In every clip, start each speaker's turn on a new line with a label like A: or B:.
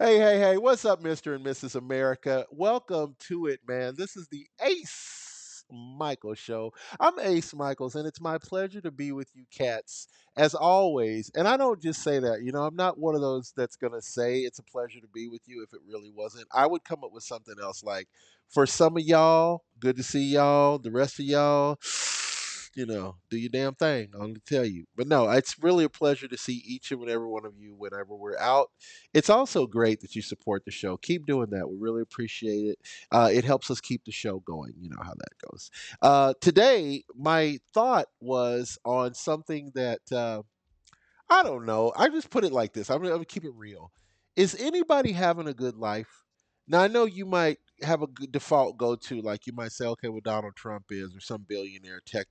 A: Hey, hey, hey, what's up, Mr. and Mrs. America? Welcome to it, man. This is the Ace Michael Show. I'm Ace Michaels, and it's my pleasure to be with you cats, as always. And I don't just say that, I'm not one of those that's going to say it's a pleasure to be with you if it really wasn't. I would come up with something else like, for some of y'all, good to see y'all. The rest of y'all, do your damn thing. I'm going to tell you. But no, it's really a pleasure to see each and every one of you whenever we're out. It's also great that you support the show. Keep doing that. We really appreciate it. It helps us keep the show going. You know how that goes. Today, my thought was on something that I don't know. I just put it like this. I'm gonna keep it real. Is anybody having a good life? Now I know you might have a good default go to, like you might say, okay, well Donald Trump is, or some billionaire tech.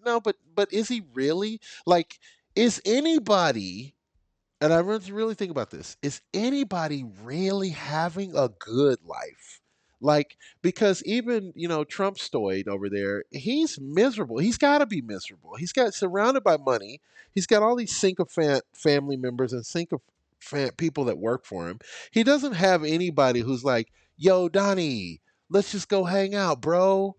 A: No, but is he really? Like, is anybody? And I really think about this. Is anybody really having a good life? Like, because even, Trump stoid over there, he's miserable. He's got to be miserable. He's got surrounded by money. He's got all these sycophant family members and sycophant people that work for him. He doesn't have anybody who's like, yo, Donnie, let's just go hang out, bro.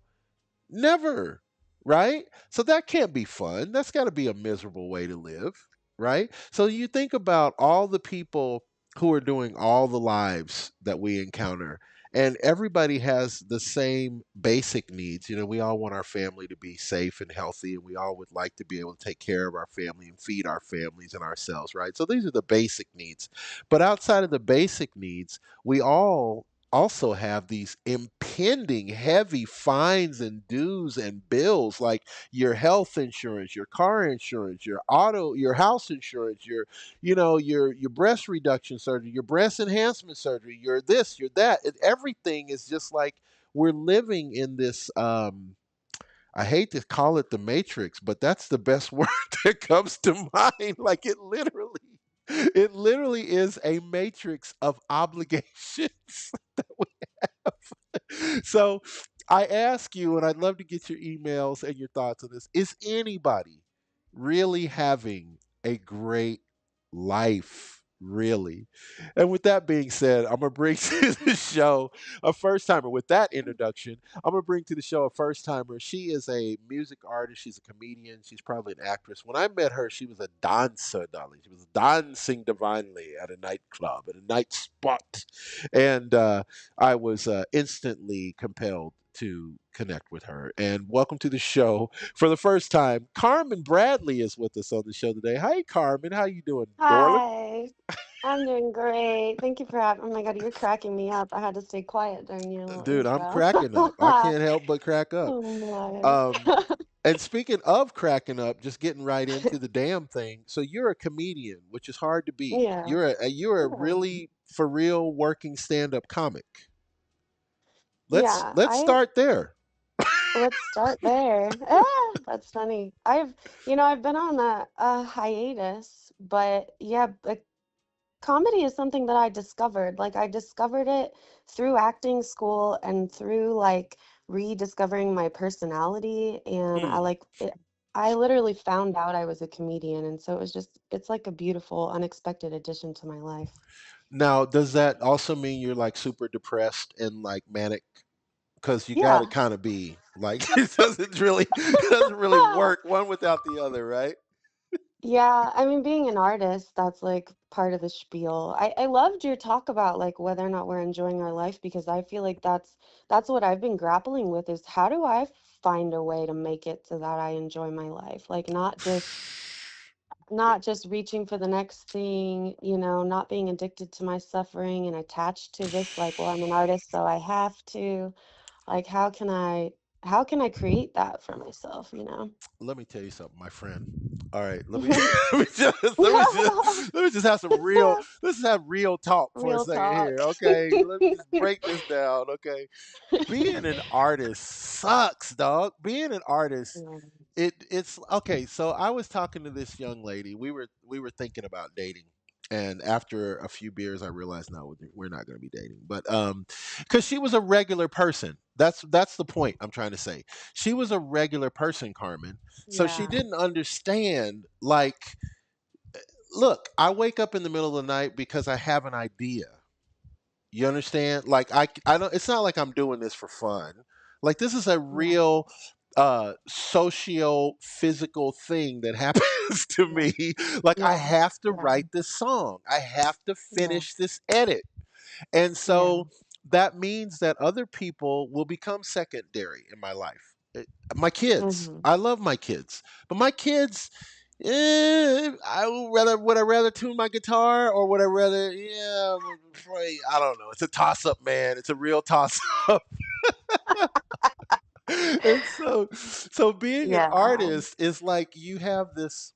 A: Never, right? So that can't be fun. That's got to be a miserable way to live, right? So you think about all the people who are doing all the lives that we encounter, and everybody has the same basic needs. We all want our family to be safe and healthy, and we all would like to be able to take care of our family and feed our families and ourselves, right? So these are the basic needs. But outside of the basic needs, we all also have these impending heavy fines and dues and bills, like your health insurance, your car insurance, your house insurance, your breast reduction surgery, your breast enhancement surgery, your this, your that. And everything is just like we're living in this I hate to call it the matrix, but that's the best word that comes to mind. Like it literally is a matrix of obligations. So I ask you, and I'd love to get your emails and your thoughts on this. Is anybody really having a great life? Really? And with that being said, I'm gonna bring to the show a first timer. With that introduction, I'm gonna bring to the show a first timer. She is a music artist. She's a comedian. She's probably an actress. When I met her, she was a dancer, darling. She was dancing divinely at a nightclub, at a night spot, and I was instantly compelled to connect with her. And welcome to the show for the first time. Carmynn Bradley is with us on the show today. Hi, Carmynn. How you doing, darling?
B: Hi, I'm doing great. Thank you for having. Oh my God, you're cracking me up. I had to stay quiet during your little
A: Dude, I'm
B: intro.
A: cracking up. I can't help but crack up.
B: Oh
A: Um,
B: my.
A: and speaking of cracking up, just getting right into the damn thing. So you're a comedian, which is hard to be.
B: Yeah.
A: You're a
B: Yeah.
A: really for real working stand up comic. Let's
B: Yeah.
A: let's start there.
B: Let's start there. That's funny. I've been on a hiatus, but yeah, comedy is something that I discovered. Like I discovered it through acting school and through like rediscovering my personality. And I
A: Hmm.
B: like it. I literally found out I was a comedian, and so it's like a beautiful, unexpected addition to my life.
A: Now, does that also mean you're like super depressed and like manic? Because you got to
B: Yeah.
A: kind of be like it doesn't really work one without the other, right?
B: Yeah, I mean, being an artist, that's like part of the spiel. I loved your talk about like whether or not we're enjoying our life because I feel like that's what I've been grappling with is how do I find a way to make it so that I enjoy my life? Like not just reaching for the next thing, not being addicted to my suffering and attached to this like, well, I'm an artist, so I have to. Like how can I create that for myself, you know?
A: Let me tell you something, my friend. All right, let me just have some real let's have real talk for a
B: Real
A: second
B: talk.
A: here, okay? Let me just break this down, okay? Being an artist sucks, dog. Being an artist,
B: Yeah.
A: it's okay. So I was talking to this young lady. We were thinking about dating. And after a few beers, I realized no, we're not going to be dating. But because she was a regular person, that's the point I'm trying to say. She was a regular person, Carmen. So she
B: Yeah.
A: didn't understand. Like, look, I wake up in the middle of the night because I have an idea. You understand? Like I don't. It's not like I'm doing this for fun. Like this is a
B: Yeah.
A: real socio physical thing that happens to
B: Yeah.
A: me. Like I
B: Yeah.
A: have to
B: Yeah.
A: write this song. I have to
B: Yeah.
A: finish this edit. And
B: Yeah.
A: so that means that other people will become secondary in my life. My kids.
B: Mhm.
A: I love my kids. But my kids, would I rather tune my guitar, or would I rather, yeah, probably, I don't know. It's a toss up, man. It's a real toss up. And so being an
B: Yeah.
A: artist is like you have this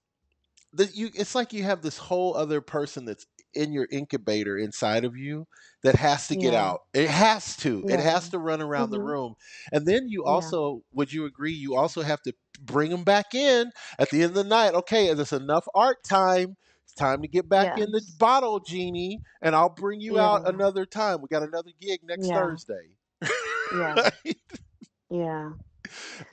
A: that you it's like you have this whole other person that's in your incubator inside of you that has to get
B: Yeah.
A: out. It
B: Yeah.
A: has to run around the
B: Mhm.
A: room. And then you
B: Yeah.
A: also, would you agree, you also have to bring them back in at the end of the night. Okay, there's enough art time. It's time to get back in the
B: Yes.
A: bottle, Genie, and I'll bring you
B: Yeah.
A: out another time. We got another gig next
B: Yeah.
A: Thursday.
B: Yeah.
A: Right?
B: Yeah.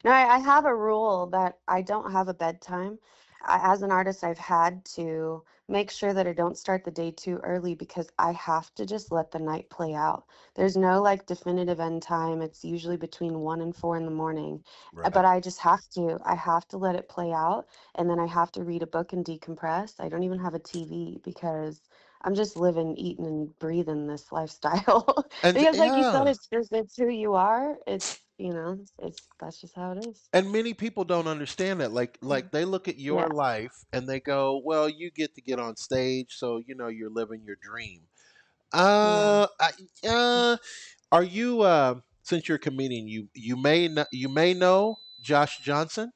B: No, I have a rule that I don't have a bedtime. As an artist, I've had to make sure that I don't start the day too early because I have to just let the night play out. There's no like definitive end time. It's usually between 1 and 4 in the morning.
A: Right.
B: But I just have to. I have to let it play out. And then I have to read a book and decompress. I don't even have a TV because I'm just living, eating, and breathing this lifestyle. Because like you said,
A: Yeah.
B: it's who you are. It's that's just how it is.
A: And many people don't understand that.
B: Mm.
A: Like they look at your
B: Yeah,
A: life and they go, well, you get on stage, so you're living your dream.
B: yeah,
A: I, are you since you're a comedian, you may know Josh Johnson,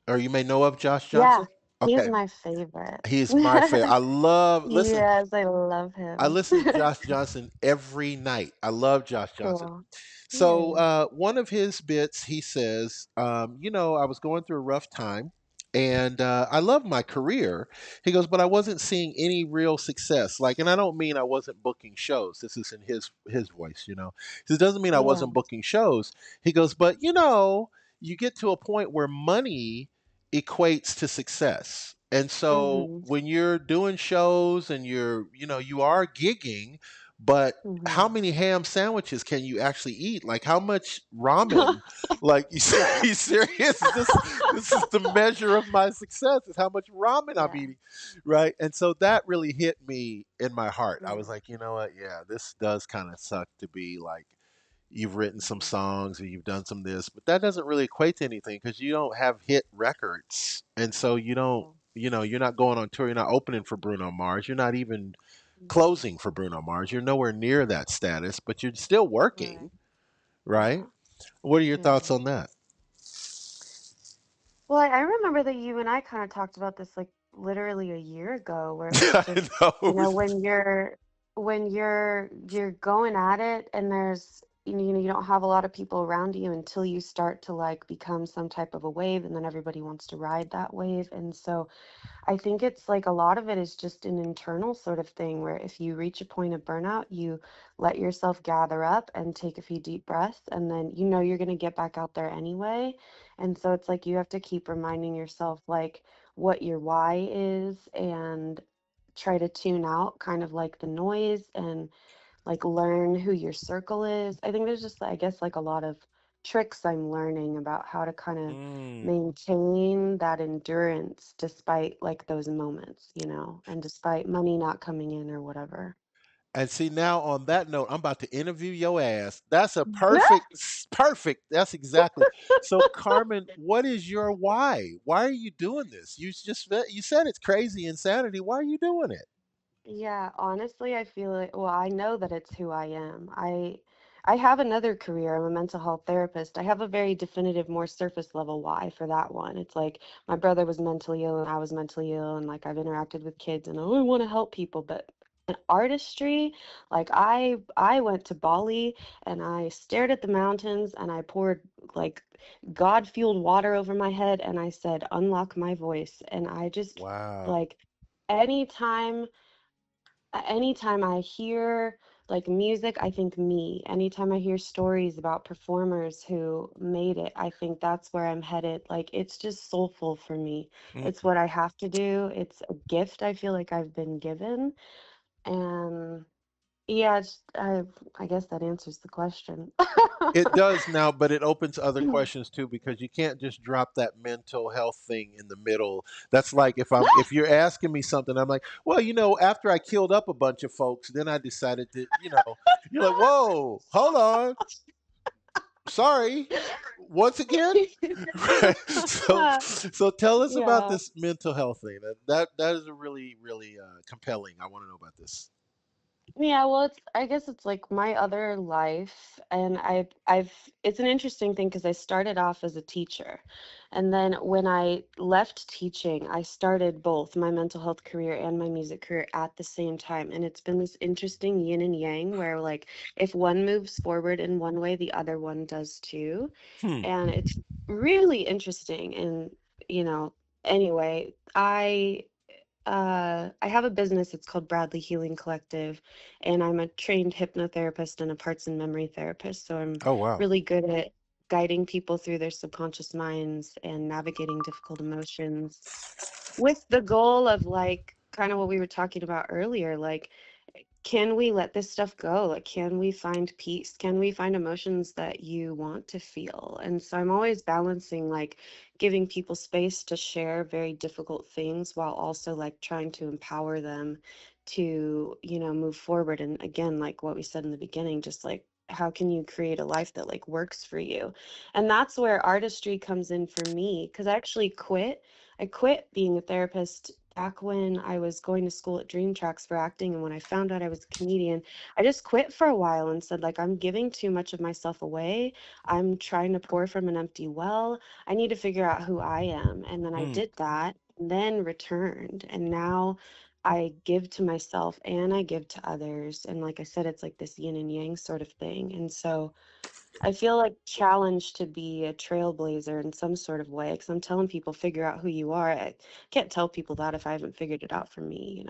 A: or you may know of Josh
B: yeah.
A: Johnson.
B: He's
A: Okay,
B: my favorite.
A: he's my favorite. Listen,
B: Yes, I love
A: I
B: him.
A: listen to Josh Johnson every night. I love Josh Johnson.
B: Cool.
A: So
B: Yay.
A: one of his bits, he says, I was going through a rough time, and I love my career. He goes, but I wasn't seeing any real success. Like, and I don't mean I wasn't booking shows. This is in his voice. It doesn't mean I
B: Yeah.
A: wasn't booking shows. He goes, but you get to a point where money equates to success. And so
B: Mm-hmm.
A: when you're doing shows and you are gigging, but
B: Mm-hmm.
A: how many ham sandwiches can you actually eat? Like how much ramen? Like
B: Yeah.
A: you serious? This is the measure of my success, is how much ramen I'm
B: Yeah.
A: eating, right? And so that really hit me in my heart. I
B: Yeah.
A: was like, you know what? Yeah, this does kind of suck to be like you've written some
B: Mm-hmm.
A: songs or you've done some this, but that doesn't really equate to anything because you don't have hit records, and so you don't.
B: Yeah.
A: You're not going on tour. You're not opening for Bruno Mars. You're not even
B: Mm-hmm.
A: closing for Bruno Mars. You're nowhere near that status, but you're still
B: Right.
A: working, right?
B: Yeah.
A: What are your
B: Yeah.
A: thoughts on that?
B: Well, I remember that you and I kind of talked about this like literally a year ago, where it was
A: I
B: just,
A: know. It was,
B: when you're going at it and there's you don't have a lot of people around you until you start to like become some type of a wave, and then everybody wants to ride that wave. And so I think it's like a lot of it is just an internal sort of thing where if you reach a point of burnout, you let yourself gather up and take a few deep breaths, and then you're going to get back out there anyway. And so it's like you have to keep reminding yourself like what your why is and try to tune out kind of like the noise and like learn who your circle is. I think there's just, I guess, like a lot of tricks I'm learning about how to kind of
A: mm.
B: maintain that endurance despite like those moments, and despite money not coming in or whatever.
A: And see, now on that note, I'm about to interview your ass. That's a perfect. That's exactly. So, Carmen, what is your why? Why are you doing this? You said it's crazy insanity. Why are you doing it?
B: Yeah, honestly, I feel like, well, I know that it's who I am. I have another career. I'm a mental health therapist. I have a very definitive, more surface level why for that one. It's like my brother was mentally ill and I was mentally ill, and like I've interacted with kids and I want to help people, but in artistry, like I went to Bali and I stared at the mountains and I poured like God-fueled water over my head and I said, unlock my voice. And I just
A: Wow.
B: like anytime anytime I hear like music, I think me. Anytime I hear stories about performers who made it, I think that's where I'm headed. Like it's just soulful for me. It's
A: Mm.
B: what I have to do. It's a gift I feel like I've been given. And Yeah, I guess that answers the question.
A: It does now, but it opens other questions too because you can't just drop that mental health thing in the middle. That's like if you're asking me something, I'm like, well, after I killed up a bunch of folks, then I decided to, you're like, whoa, hold on, sorry, once again. Right. So tell us about
B: Yeah.
A: this mental health thing. That is a really really compelling. I want to know about this.
B: Yeah, well, I guess it's like my other life, and I've it's an interesting thing because I started off as a teacher, and then when I left teaching, I started both my mental health career and my music career at the same time, and it's been this interesting yin and yang where like if one moves forward in one way, the other one does too,
A: Hmm.
B: and it's really interesting. And you know, anyway, I have a business. It's called Bradley Healing Collective, and I'm a trained hypnotherapist and a parts and memory therapist. So I'm
A: Oh wow.
B: really good at guiding people through their subconscious minds and navigating difficult emotions with the goal of like kind of what we were talking about earlier, like can we let this stuff go? Like, can we find peace? Can we find emotions that you want to feel? And so I'm always balancing like giving people space to share very difficult things while also like trying to empower them to, move forward. And again, like what we said in the beginning, just like how can you create a life that like works for you? And that's where artistry comes in for me because I quit being a therapist back when I was going to school at Dream Tracks for acting. And when I found out I was a comedian, I just quit for a while and said, like, I'm giving too much of myself away. I'm trying to pour from an empty well. I need to figure out who I am. And then I
A: Hmm.
B: did that, and then returned. And now I give to myself and I give to others. And like I said, it's like this yin and yang sort of thing. And so I feel like challenged to be a trailblazer in some sort of way because I'm telling people figure out who you are. I can't tell people that if I haven't figured it out for me.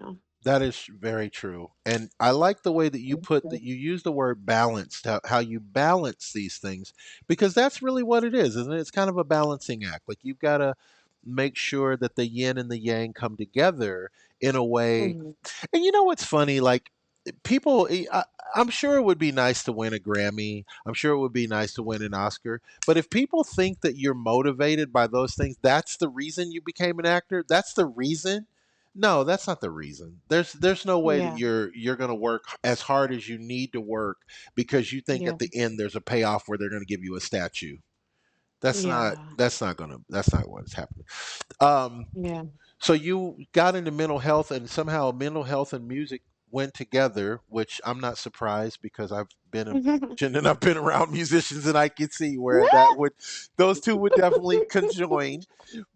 A: That is very true. And I like the way that you put that you use the word balanced, how you balance these things, because that's really what it is, isn't it? It's kind of a balancing act. Like you've got to make sure that the yin and the yang come together in a way.
B: Hmm.
A: And you know what's funny? Like people, I'm sure it would be nice to win a Grammy. I'm sure it would be nice to win an Oscar. But if people think that you're motivated by those things, that's the reason you became an actor. That's the reason. No, that's not the reason. There's no way that
B: Yeah,
A: you're going to work as hard as you need to work because you think
B: yeah,
A: at the end there's a payoff where they're going to give you a statue.
B: yeah,
A: That's not what's happening. Um,
B: yeah.
A: so you got into mental health, and somehow mental health and music went together, which I'm not surprised because I've been a musician and I've been around musicians, and I can see where those two would definitely conjoin.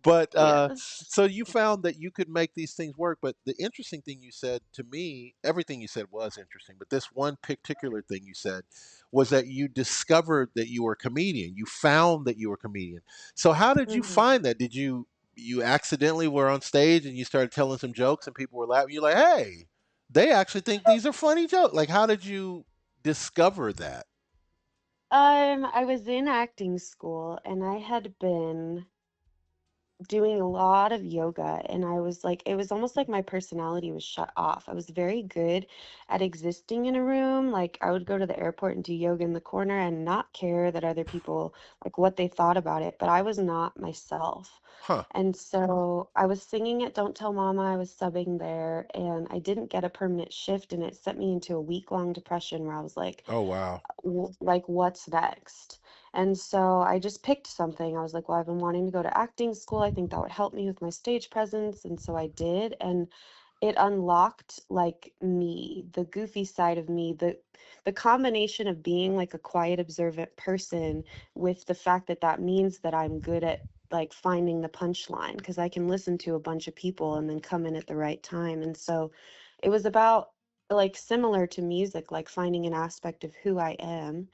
A: But
B: Yes.
A: so you found that you could make these things work. But the interesting thing you said to me, everything you said was interesting, but this one particular thing you said was that you discovered that you were a comedian. You found that you were a comedian. So how did you
B: Hmm.
A: find that? Did you accidentally were on stage and you started telling some jokes and people were laughing? You're like, hey, they actually think these are funny jokes. Like, how did you discover that?
B: I was in acting school and I had been doing a lot of yoga, and I was like it was almost like my personality was shut off. I was very good at existing in a room. Like I would go to the airport and do yoga in the corner and not care that other people like what they thought about it, but I was not myself.
A: Huh.
B: And so I was singing at Don't Tell Mama. I was subbing there and I didn't get a permanent shift, and it sent me into a week-long depression where I was like
A: Oh, wow.
B: like what's next. And so I just picked something. I was like, well, I've been wanting to go to acting school. I think that would help me with my stage presence. And so I did. And it unlocked like me, the goofy side of me, the combination of being like a quiet, observant person with the fact that that means that I'm good at like finding the punchline because I can listen to a bunch of people and then come in at the right time. And so it was about like similar to music, like finding an aspect of who I am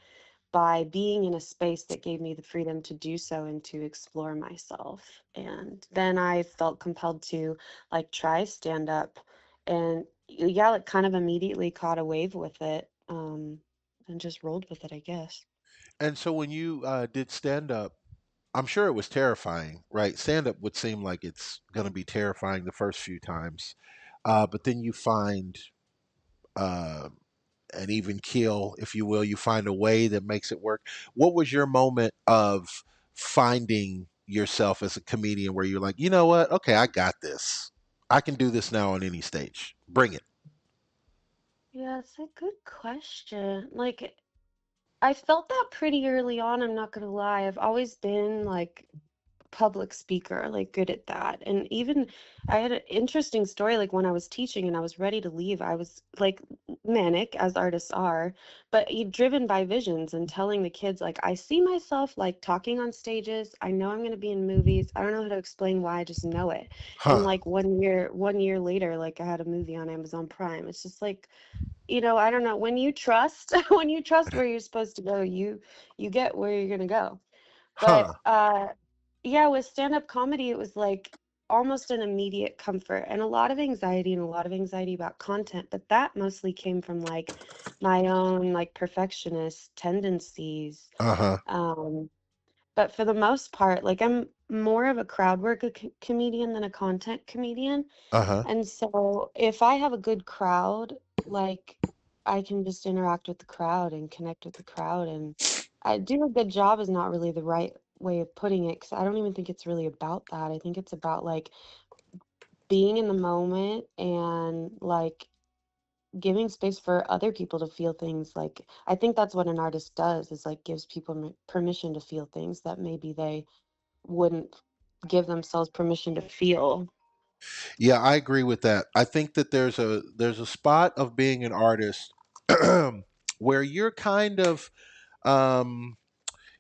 B: by being in a space that gave me the freedom to do so and to explore myself. And then I felt compelled to like try stand up and yeah, like kind of immediately caught a wave with it. And just rolled with it, I guess.
A: And so when you did stand up, I'm sure it was terrifying, right? Stand up would seem like it's going to be terrifying the first few times. But then you find uh, an even keel, if you will. You find a way that makes it work. What was your moment of finding yourself as a comedian where you're like, you know what? Okay, I got this. I can do this now on any stage. Bring it.
B: Yeah, it's a good question. Like, I felt that pretty early on, I'm not gonna lie. I've always been like public speaker, like good at that. And even I had an interesting story, like when I was teaching and I was ready to leave, I was like manic as artists are, but driven by visions and telling the kids, like, I see myself like talking on stages. I know I'm going to be in movies. I don't know how to explain why, I just know it. And
A: Huh.
B: like 1 year later, like I had a movie on Amazon Prime. It's just like, I don't know, when you trust, when you trust where you're supposed to go, you get where you're going to go. But
A: Huh.
B: yeah, with stand-up comedy, it was like almost an immediate comfort and a lot of anxiety and a lot of anxiety about content, but that mostly came from like my own like perfectionist tendencies.
A: Uh-huh.
B: Um, but for the most part, like I'm more of a crowd work comedian than a content comedian.
A: Uh-huh.
B: And so if I have a good crowd, like I can just interact with the crowd and connect with the crowd. And I do a good job is not really the right way of putting it, because I don't even think it's really about that. I think it's about like being in the moment and like giving space for other people to feel things. Like I think that's what an artist does, is like gives people permission to feel things that maybe they wouldn't give themselves permission to feel.
A: Yeah, I agree with that. I think that there's a spot of being an artist where you're kind of um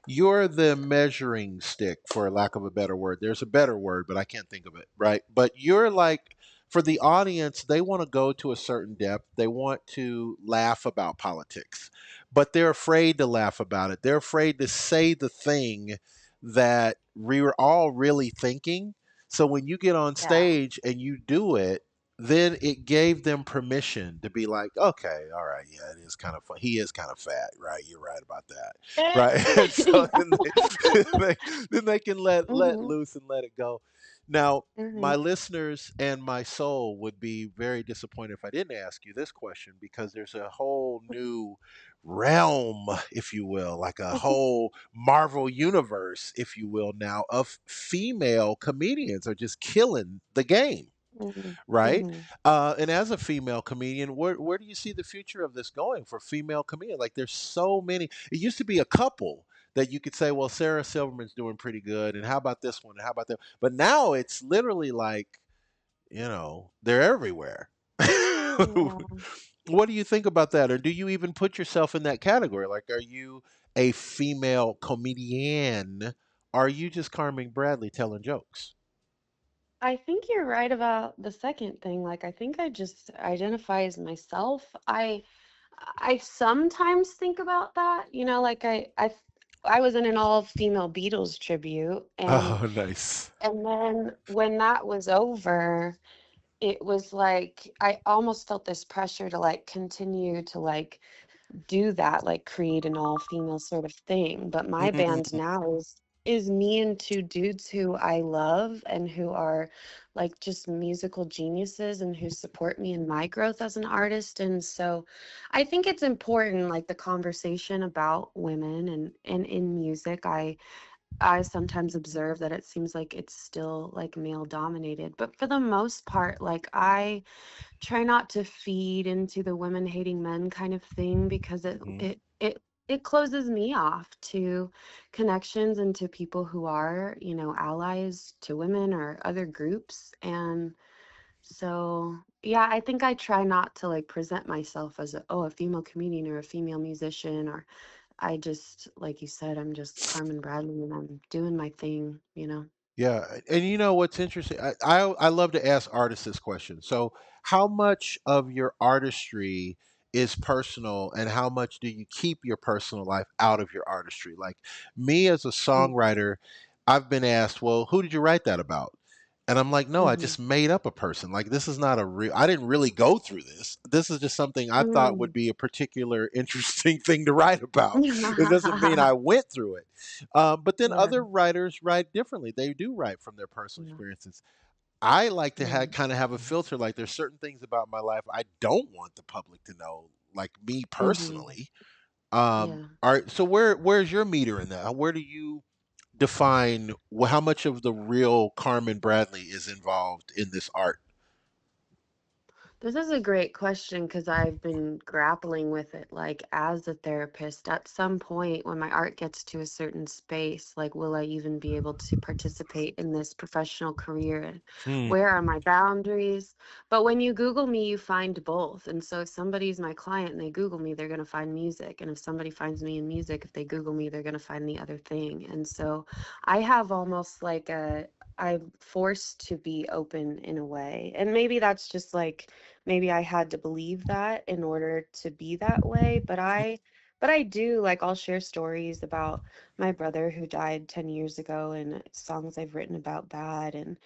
A: you're the measuring stick, for lack of a better word. There's a better word, but I can't think of it, right? But you're like, for the audience, they want to go to a certain depth. They want to laugh about politics, but they're afraid to laugh about it. They're afraid to say the thing that we're all really thinking. So when you get on
B: Yeah.
A: stage and you do it, then it gave them permission to be like, okay, all right, yeah, it is kind of fun. He is kind of fat, right? You're right about that, right? And so
B: Yeah.
A: then they, then they can let
B: Mhm,
A: loose and let it go. Now, my
B: mhm,
A: listeners and my soul would be very disappointed if I didn't ask you this question, because there's a whole new realm, if you will, like a whole Marvel universe, if you will, now of female comedians are just killing the game,
B: mhm,
A: right?
B: mhm.
A: And as a female comedian, where do you see the future of this going for female comedian? Like, there's so many. It used to be a couple that you could say, well, Sarah Silverman's doing pretty good, and how about this one, and how about that? But now it's literally like, they're everywhere.
B: Yeah.
A: What do you think about that, or do you even put yourself in that category? Like, are you a female comedian? Are you just Carmynn Bradley telling jokes?
B: I think you're right about the second thing. Like, I think I just identify as myself. I sometimes think about that, like I was in an all-female Beatles tribute, and
A: Oh, nice.
B: then when that was over, it was like I almost felt this pressure to like continue to like do that, like create an all-female sort of thing. But my band
A: Mm,
B: now is me and two dudes who I love and who are like just musical geniuses and who support me in my growth as an artist. And so I think it's important, like the conversation about women and in music. I sometimes observe that it seems like it's still like male dominated, but for the most part, like I try not to feed into the women hating men kind of thing, because it
A: mhm.
B: it it it closes me off to connections and to people who are, allies to women or other groups. And so yeah, I think I try not to like present myself as a female comedian or a female musician, or I just, like you said, I'm just Carmen Bradley and I'm doing my thing.
A: Yeah, and you know what's interesting? I love to ask artists this question. So, how much of your artistry is personal, and how much do you keep your personal life out of your artistry? Like me as a songwriter, I've been asked, "Well, who did you write that about?" And I'm like, "No, I
B: Mm-hmm.
A: just made up a person. Like, this is not a real. I didn't really go through this. This is just something I thought would be a particular interesting thing to write about. It doesn't mean I went through it." But then
B: Yeah.
A: other writers write differently. They do write from their personal
B: Yeah.
A: experiences. I like to
B: Yeah.
A: kind of have a filter. Like, there's certain things about my life I don't want the public to know. like me
B: Hmm.
A: personally.
B: Yeah.
A: Are so where's your meter in that? Where do you define how much of the real Carmynn Bradley is involved in this art?
B: This is a great question because I've been grappling with it like as a therapist. At some point, when my art gets to a certain space, like, will I even be able to participate in this professional career?
A: Hmm.
B: Where are my boundaries? But when you Google me, you find both. And so if somebody's my client and they Google me, they're going to find music. And if somebody finds me in music, if they Google me, they're going to find the other thing. And so I have almost like I'm forced to be open in a way. And maybe that's just like, maybe I had to believe that in order to be that way, but I do, like, I'll share stories about my brother who died 10 years ago and songs I've written about that. And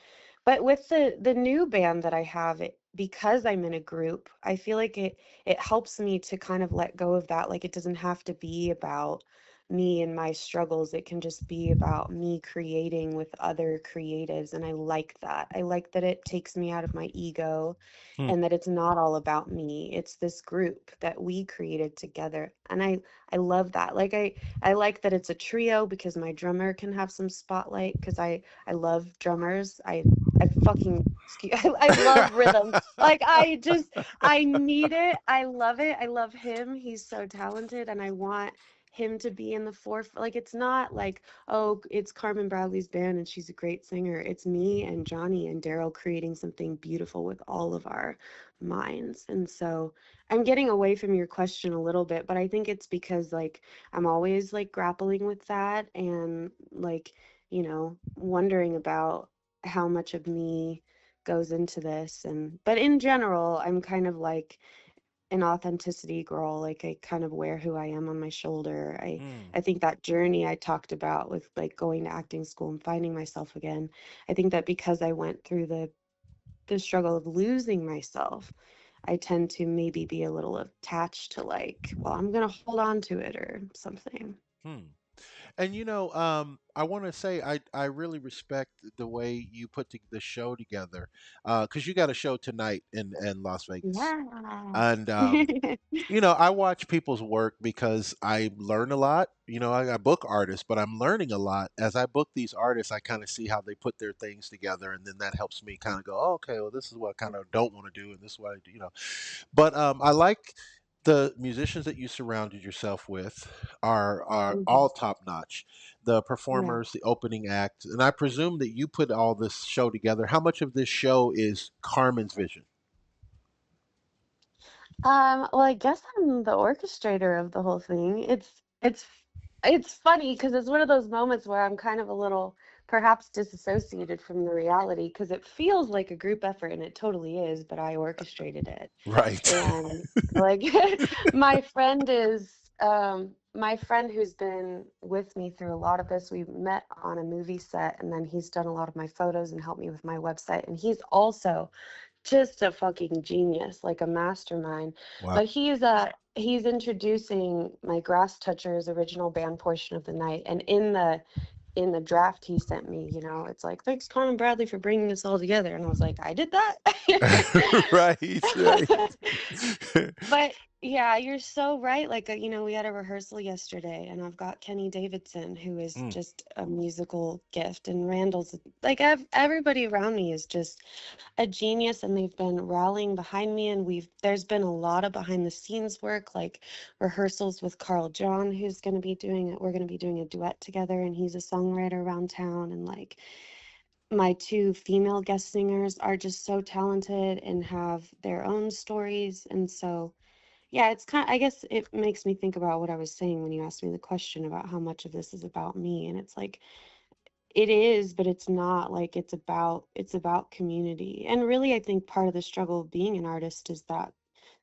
B: but with the new band that I have, because I'm in a group, I feel like it helps me to kind of let go of that. Like, it doesn't have to be about me and my struggles. It can just be about me creating with other creatives, and I like that. I like that it takes me out of my ego
A: Hmm.
B: and that it's not all about me. It's this group that we created together. And I love that. Like, I like that it's a trio because my drummer can have some spotlight because I love drummers. I fucking I love rhythm. Like, I need it. I love it. I love him. He's so talented and I want him to be in the forefront. Like, it's not like, oh, it's Carmynn Bradley's band and she's a great singer. It's me and Johnny and Daryl creating something beautiful with all of our minds. And so I'm getting away from your question a little bit, but I think it's because, like, I'm always like grappling with that and, like, wondering about how much of me goes into this. And but in general, I'm kind of like an authenticity girl. Like, I kind of wear who I am on my shoulder. i
A: Hmm.
B: i think that journey I talked about with, like, going to acting school and finding myself again, I think that because I went through the struggle of losing myself, I tend to maybe be a little attached to, like, well, I'm gonna hold on to it or something.
A: Hmm. And I want to say I really respect the way you put the show together, because you got a show tonight in Las Vegas,
B: Yeah.
A: and I watch people's work because I learn a lot. I book artists, but I'm learning a lot as I book these artists. I kind of see how they put their things together, and then that helps me kind of go, oh, okay, well, this is what I kind of don't want to do, and this is what I do. But I like the musicians that you surrounded yourself with are
B: Mhm.
A: all top notch. The
B: Yeah.
A: performers, the opening act, and I presume that you put all this show together. How much of this show is Carmen's vision?
B: Well, I guess I'm the orchestrator of the whole thing. It's funny because it's one of those moments where I'm kind of a little perhaps disassociated from the reality because it feels like a group effort and it totally is, but I orchestrated it.
A: Right.
B: And, like, my friend who's been with me through a lot of this, we met on a movie set and then he's done a lot of my photos and helped me with my website. And he's also just a fucking genius, like a mastermind.
A: Wow.
B: But he's introducing my Grass Touchers original band portion of the night, and in the draft he sent me, it's like, thanks, Carmen Bradley, for bringing this all together, and I was like, I did that.
A: Right, right.
B: But yeah, you're so right. Like, we had a rehearsal yesterday, and I've got Kenny Davidson, who is
A: Mm,
B: just a musical gift, and Randall's like, everybody around me is just a genius, and they've been rallying behind me. And there's been a lot of behind the scenes work, like rehearsals with Carl John, who's going to be doing it. We're going to be doing a duet together, and he's a songwriter around town, and, like, my two female guest singers are just so talented and have their own stories. And so, yeah, it's I guess it makes me think about what I was saying when you asked me the question about how much of this is about me. And it's like, it is, but it's not. Like, it's about community. And really, I think part of the struggle of being an artist is that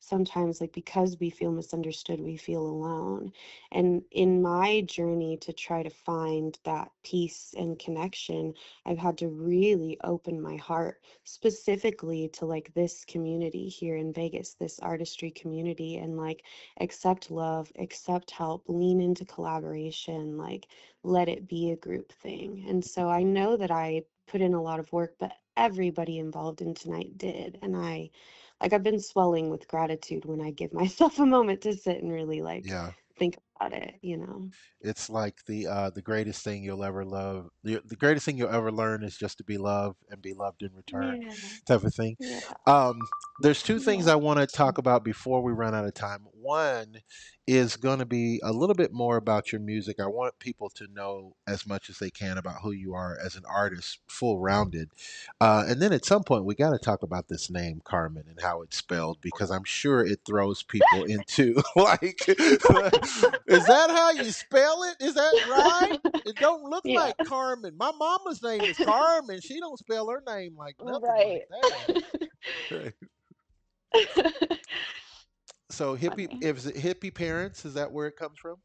B: sometimes, like, because we feel misunderstood, we feel alone. And in my journey to try to find that peace and connection, I've had to really open my heart specifically to, like, this community here in Vegas, this artistry community, and, like, accept love, accept help, lean into collaboration, like, let it be a group thing. And so I know that I put in a lot of work, but everybody involved in tonight did. And I like I've been swelling with gratitude when I give myself a moment to sit and really like
A: Yeah.
B: think about it, you know.
A: It's like the greatest thing you'll ever love. The greatest thing you'll ever learn is just to be loved and be loved in return,
B: Yeah.
A: type of thing.
B: Yeah.
A: Um, there's two things
B: Yeah.
A: I want to talk about before we run out of time. One is going to be a little bit more about your music. I want people to know as much as they can about who you are as an artist, full rounded. And then at some point, we got to talk about this name, Carmen, and how it's spelled, because I'm sure it throws people into like, is that how you spell it? Is that right? It don't look
B: Yeah.
A: like Carmen. My mama's name is Carmen. She don't spell her name like nothing like
B: Right.
A: that. So hippie,
B: Funny.
A: is it hippie parents? Is that where it comes from?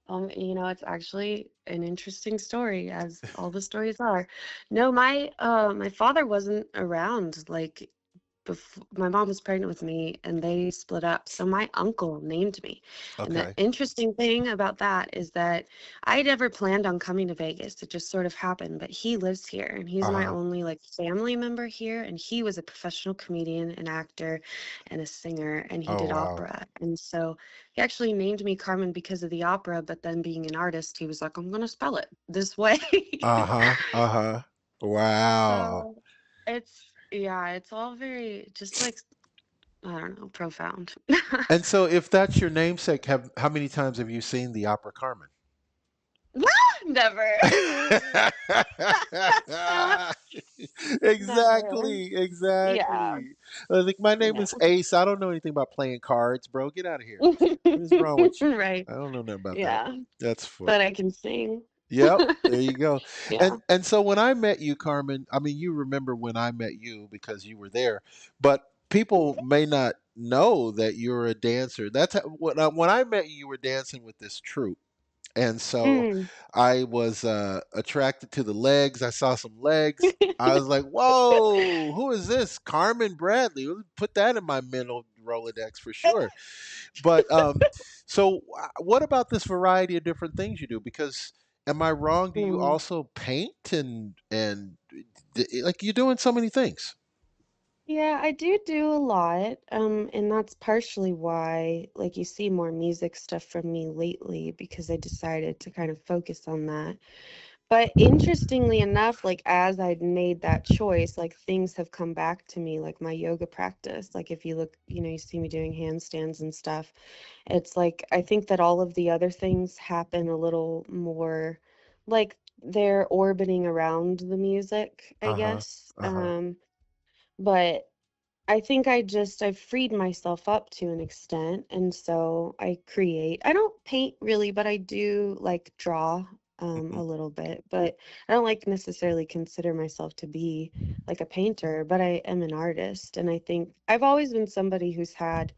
B: It's actually an interesting story, as all the stories are. No, my father wasn't around like before. My mom was pregnant with me and they split up. So my uncle named me. And the
A: Okay.
B: interesting thing about that is that I never planned on coming to Vegas. It just sort of happened. But he lives here and he's
A: Uh
B: my
A: huh.
B: only like family member here. And he was a professional comedian, an actor, and a singer, and he
A: Oh
B: did
A: wow.
B: opera. And so he actually named me Carmen because of the opera, but then being an artist, he was like, I'm gonna spell it this way.
A: Uh huh. Uh huh. Wow.
B: So yeah, it's all very just like I don't know, profound.
A: And so, if that's your namesake, have how many times have you seen the opera Carmen?
B: Never. Never.
A: Exactly,
B: Yeah.
A: exactly. I was like, my name
B: No.
A: is Ace. I don't know anything about playing cards, bro. Get out of here. What is wrong with you?
B: Right.
A: I don't know nothing about that.
B: Yeah.
A: That's funny.
B: But I can sing.
A: Yep, there you go.
B: Yeah.
A: And so when I met you, Carmen, I mean, you remember when I met you because you were there, but people may not know that you're a dancer. That's how, when I met you, you were dancing with this troupe. And so
B: Mm.
A: I was attracted to the legs. I saw some legs. I was like, "Whoa, who is this? Carmyn Bradley." Put that in my mental Rolodex for sure. But so what about this variety of different things you do? Because am I wrong? Do you
B: Mm.
A: also paint like you're doing so many things?
B: Yeah, I do a lot. And that's partially why, like, you see more music stuff from me lately because I decided to kind of focus on that. But interestingly enough, like as I'd made that choice, like things have come back to me, like my yoga practice. Like if you look, you see me doing handstands and stuff. It's like I think that all of the other things happen a little more like they're orbiting around the music, I
A: Uh huh.
B: guess.
A: Uh huh.
B: But I think I've freed myself up to an extent, and so I create. I don't paint really, but I do like draw
A: Hmm.
B: a little bit, but I don't like necessarily consider myself to be like a painter, but I am an artist, and I think I've always been somebody who's had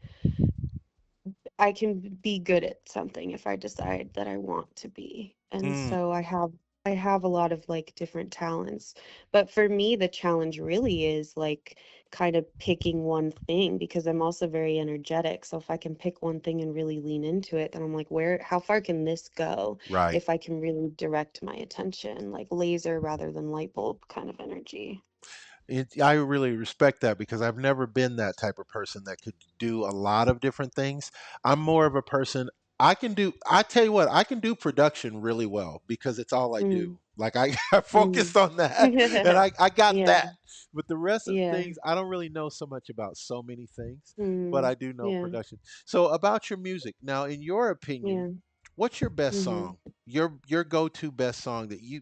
B: I can be good at something if I decide that I want to be. And
A: Mm,
B: so I have a lot of like different talents. But for me the challenge really is like kind of picking one thing because I'm also very energetic. So if I can pick one thing and really lean into it, then I'm like, where how far can this go
A: right.
B: if I can really direct my attention, like laser rather than light bulb kind of energy.
A: I really respect that because I've never been that type of person that could do a lot of different things. I'm more of a person I can do. I tell you what, I can do production really well because it's all I do.
B: Mm,
A: Like I, I
B: mm.
A: focused on that, and I got
B: Yeah,
A: that. But the rest of the
B: yeah.
A: things, I don't really know so much about so many things, but
B: Mm,
A: I do know
B: yeah,
A: production. So about your music now, in your opinion,
B: yeah.
A: what's your best
B: Mhm.
A: song? Your go to best song that you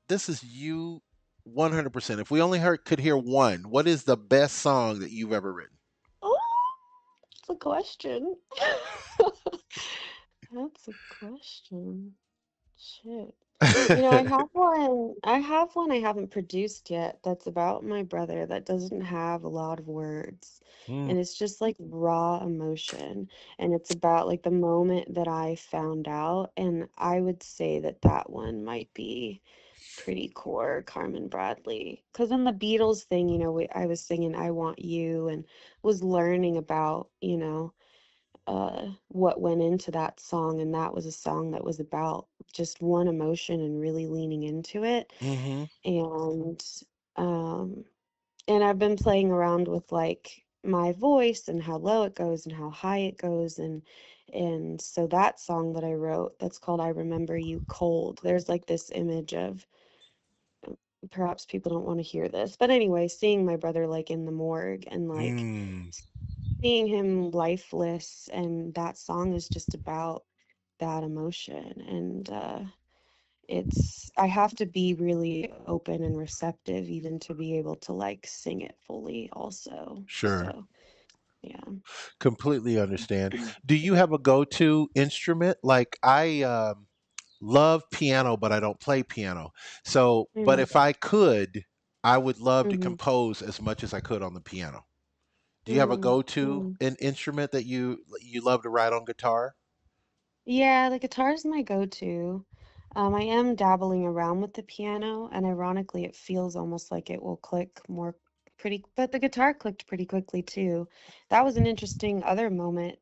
A: this is you 100%. If we only could hear one, what is the best song that you've ever written?
B: Oh, that's a question. That's a question. Shit. I have one I haven't produced yet that's about my brother that doesn't have a lot of words.
A: Mm,
B: And it's just like raw emotion. And it's about like the moment that I found out. And I would say that that one might be pretty core Carmynn Bradley. Because in the Beatles thing, I was singing I Want You and was learning about, what went into that song. And that was a song that was about just one emotion and really leaning into it.
A: mm-hmm.
B: And, um, and I've been playing around with like my voice and how low it goes and how high it goes. And so that song that I wrote, that's called I Remember You Cold, there's like this image of, perhaps people don't want to hear this, but anyway, seeing my brother like in the morgue and like
A: Mm,
B: seeing him lifeless, and that song is just about that emotion. And it's, I have to be really open and receptive even to be able to like sing it fully also.
A: sure.
B: So yeah.
A: Completely understand. Do you have a go-to instrument? Like I love piano, but I don't play piano. So, but
B: Mm-hmm.
A: if I could, I would love to
B: Mm-hmm.
A: compose as much as I could on the piano. Do you have a go-to
B: Mm-hmm.
A: instrument that you love to write on guitar?
B: Yeah, the guitar is my go-to. I am dabbling around with the piano, and ironically, it feels almost like it will click more pretty, but the guitar clicked pretty quickly too. That was an interesting other moment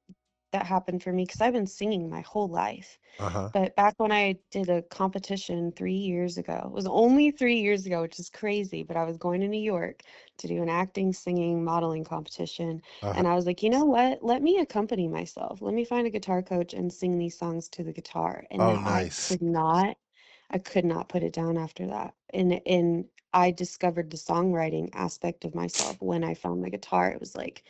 B: that happened for me because I've been singing my whole life.
A: Uh-huh.
B: But back when I did a competition 3 years ago, it was only 3 years ago, which is crazy, but I was going to New York to do an acting, singing, modeling competition.
A: Uh-huh.
B: And I was like, you know what? Let me accompany myself. Let me find a guitar coach and sing these songs to the guitar. And
A: Oh,
B: now
A: nice.
B: I could not put it down after that. And I discovered the songwriting aspect of myself when I found my guitar. It was like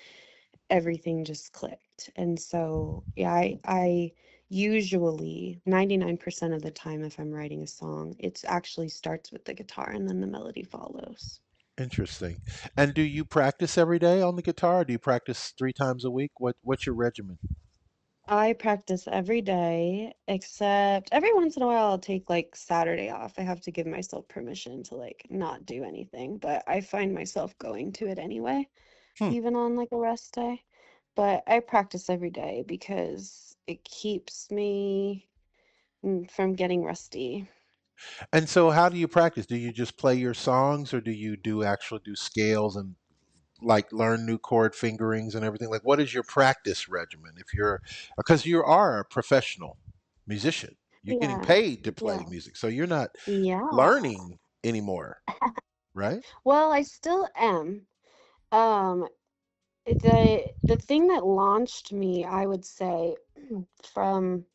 B: everything just clicked. And so, yeah, I usually 99% of the time, if I'm writing a song, it actually starts with the guitar and then the melody follows.
A: Interesting. And do you practice every day on the guitar? Do you practice 3 times a week? What's your regimen?
B: I practice every day, except every once in a while I'll take like Saturday off. I have to give myself permission to like not do anything, but I find myself going to it anyway,
A: Hmm.
B: even on like a rest day. But I practice every day because it keeps me from getting rusty.
A: And so how do you practice? Do you just play your songs or do you do scales and like learn new chord fingerings and everything? Like what is your practice regimen if you're because you are a professional musician. You're getting
B: Yeah.
A: paid to play
B: Yes.
A: music. So you're not
B: Yeah.
A: learning anymore, right?
B: Well, I still am. Um, the thing that launched me, I would say, from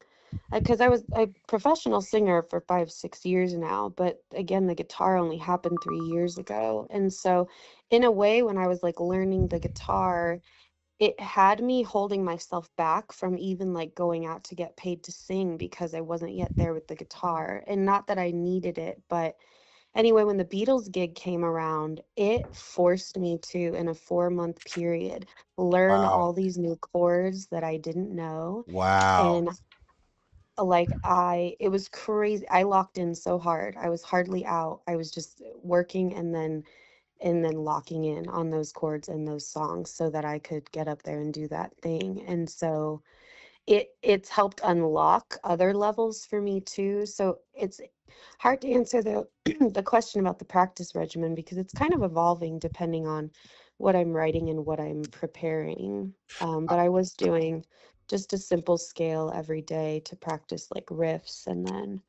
B: because I was a professional singer for 5, 6 years now, but again, the guitar only happened 3 years ago. And so, in a way, when I was like learning the guitar, it had me holding myself back from even like going out to get paid to sing because I wasn't yet there with the guitar. And not that I needed it, but anyway, when the Beatles gig came around, it forced me to, in a 4 month period, learn
A: Wow.
B: all these new chords that I didn't know.
A: Wow.
B: And like it was crazy. I locked in so hard. I was hardly out. I was just working and then locking in on those chords and those songs so that I could get up there and do that thing. And so it's helped unlock other levels for me too. So it's hard to answer the the question about the practice regimen because it's kind of evolving depending on what I'm writing and what I'm preparing.
A: I,
B: But I was doing just a simple scale every day to practice like riffs and then,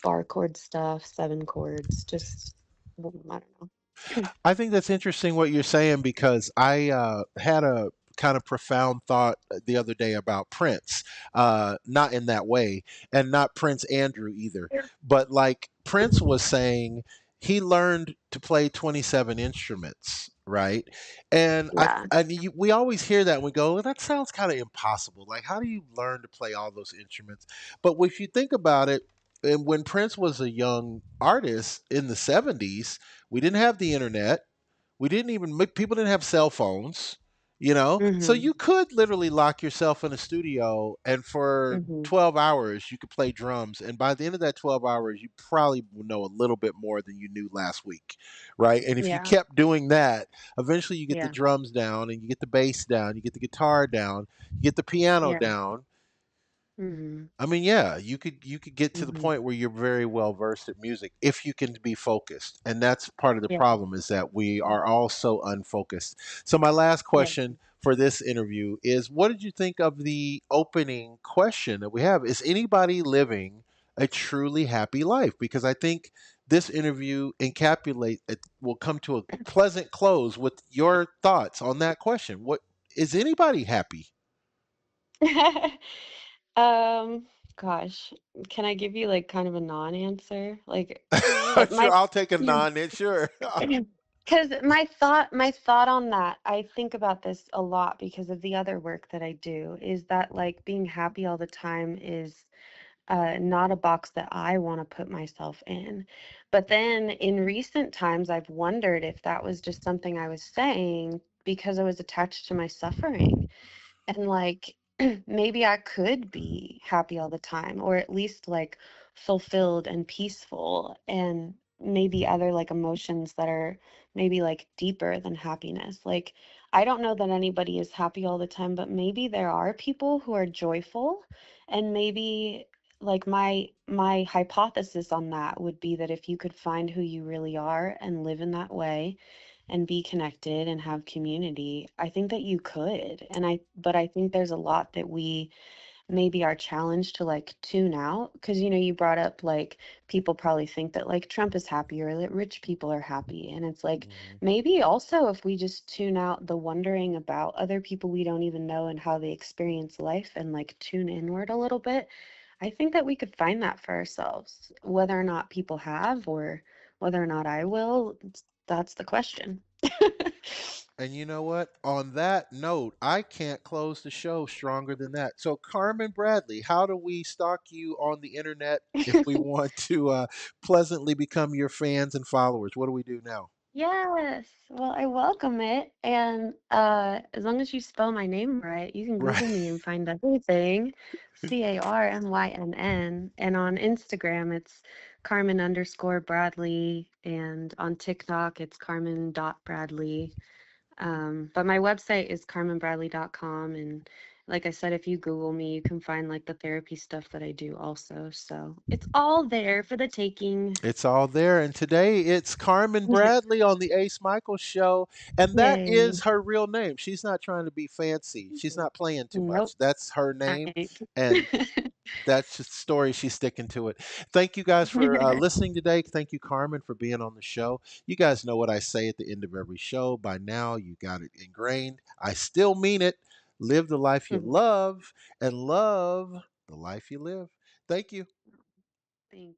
B: bar chord stuff, 7 chords, just I don't know.
A: I think that's interesting what you're saying because I had a kind of profound thought the other day about Prince. Not in that way, and not Prince Andrew either. But like Prince was saying, he learned to play 27 instruments, right? And
B: Yeah.
A: we always hear that and we go, well, that sounds kind of impossible. Like, how do you learn to play all those instruments? But if you think about it, and when Prince was a young artist in the 70s, we didn't have the internet. We didn't even people didn't have cell phones, so
B: Mhm.
A: you could literally lock yourself in a studio and for
B: Mhm.
A: 12 hours you could play drums, and by the end of that 12 hours you probably will know a little bit more than you knew last week, right? And if you
B: Yeah.
A: kept doing that, eventually you get the
B: Yeah.
A: drums down and you get the bass down, you get the guitar down, you get the piano
B: Yeah.
A: down.
B: Mhm.
A: I mean, yeah, you could get to the
B: Mhm.
A: point where you're very well versed at music if you can be focused. And that's part of the
B: Yeah.
A: problem is that we are all so unfocused. So my last
B: Yeah.
A: question for this interview is what did you think of the opening question that we have? Is anybody living a truly happy life? Because I think this interview encapsulate it will come to a pleasant close with your thoughts on that question. What is anybody happy?
B: Um, gosh, can I give you like kind of a non-answer? Like,
A: Sure,
B: my
A: I'll take a non. Sure.
B: because my thought on that, I think about this a lot because of the other work that I do, is that like being happy all the time is not a box that I want to put myself in. But then in recent times, I've wondered if that was just something I was saying because I was attached to my suffering. And like maybe I could be happy all the time, or at least like fulfilled and peaceful, and maybe other like emotions that are maybe like deeper than happiness. Like, I don't know that anybody is happy all the time, but maybe there are people who are joyful, and maybe like my hypothesis on that would be that if you could find who you really are and live in that way and be connected and have community, I think that you could. But I think there's a lot that we maybe are challenged to like tune out. Because, you brought up like people probably think that like Trump is happy or that rich people are happy. And it's like
A: Mhm.
B: maybe also if we just tune out the wondering about other people we don't even know and how they experience life and like tune inward a little bit, I think that we could find that for ourselves. Whether or not people have, or whether or not I will, that's the question.
A: And you know what? On that note, I can't close the show stronger than that. So, Carmen Bradley, how do we stalk you on the internet if we want to pleasantly become your fans and followers? What do we do now?
B: Yes. Well, I welcome it. And as long as you spell my name right, you can
A: Right.
B: Google me and find everything. Carmynn. And on Instagram, it's Carmyn_Bradley. And on TikTok, it's Carmyn.Bradley. But my website is carmynbradley.com. And like I said, if you Google me, you can find like the therapy stuff that I do also. So it's all there for the taking.
A: It's all there. And today it's Carmen Bradley on the Ace Michael show. And that
B: Yay.
A: is her real name. She's not trying to be fancy, she's not playing too
B: Nope.
A: much. That's her
B: I
A: name.
B: ain't.
A: And that's just the story. She's sticking to it. Thank you guys for listening today. Thank you, Carmen, for being on the show. You guys know what I say at the end of every show. By now, you got it ingrained. I still mean it. Live the life you love and love the life you live. Thank you.
B: Thank